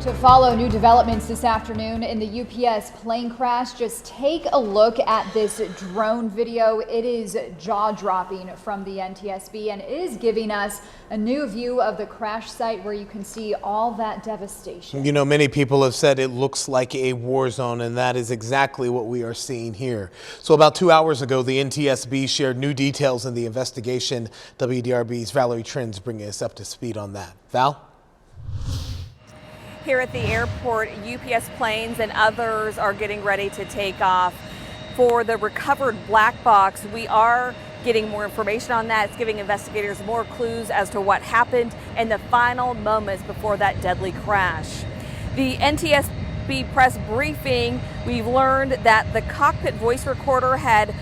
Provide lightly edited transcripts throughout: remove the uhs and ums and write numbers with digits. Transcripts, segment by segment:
To follow new developments this afternoon in the UPS plane crash, just take a look at this drone video. It is jaw-dropping from the NTSB and is giving us a new view of the crash site where you can see all that devastation. You know, many people have said it looks like a war zone, and that is exactly what we are seeing here. So about 2 hours ago, the NTSB shared new details in the investigation. WDRB's Valerie Trins bringing us up to speed on that. Val? Here at the airport, UPS planes and others are getting ready to take off. For the recovered black box, we are getting more information on that. It's giving investigators more clues as to what happened in the final moments before that deadly crash. The NTSB press briefing, we've learned that the cockpit voice recorder had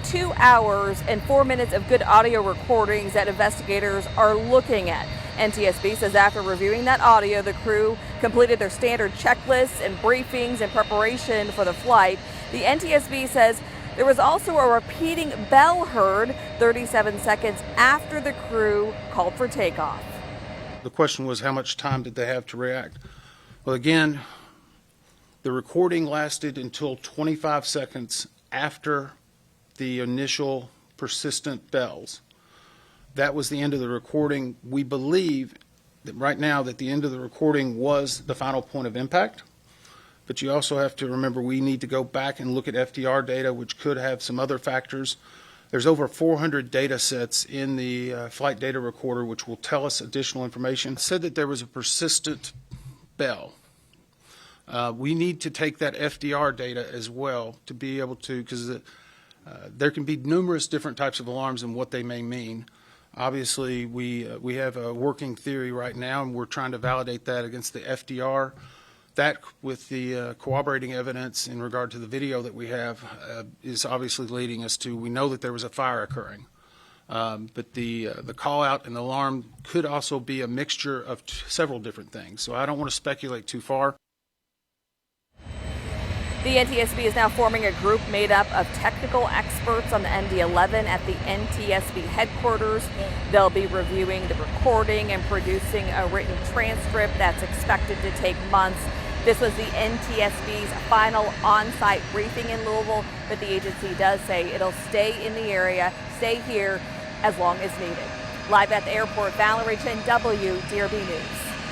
2 hours and 4 minutes of good audio recordings that investigators are looking at. NTSB says after reviewing that audio, the crew completed their standard checklists and briefings in preparation for the flight. The NTSB says there was also a repeating bell heard 37 seconds after the crew called for takeoff. The question was, how much time did they have to react? Well, again, the recording lasted until 25 seconds after the initial persistent bells. That was the end of the recording. We believe that right now that the end of the recording was the final point of impact. But you also have to remember we need to go back and look at FDR data, which could have some other factors. There's over 400 data sets in the flight data recorder, which will tell us additional information. It said that there was a persistent bell. We need to take that FDR data as well to be able to, because there can be numerous different types of alarms and what they may mean. Obviously, we have a working theory right now, and we're trying to validate that against the FDR. That, with the corroborating evidence in regard to the video that we have, is obviously leading us to, we know that there was a fire occurring. But the call out and the alarm could also be a mixture of several different things. So I don't want to speculate too far. The NTSB is now forming a group made up of technical experts on the MD-11 at the NTSB headquarters. They'll be reviewing the recording and producing a written transcript that's expected to take months. This was the NTSB's final on-site briefing in Louisville, but the agency does say it'll stay in the area, stay here as long as needed. Live at the airport, Valerie Chen, WDRB News.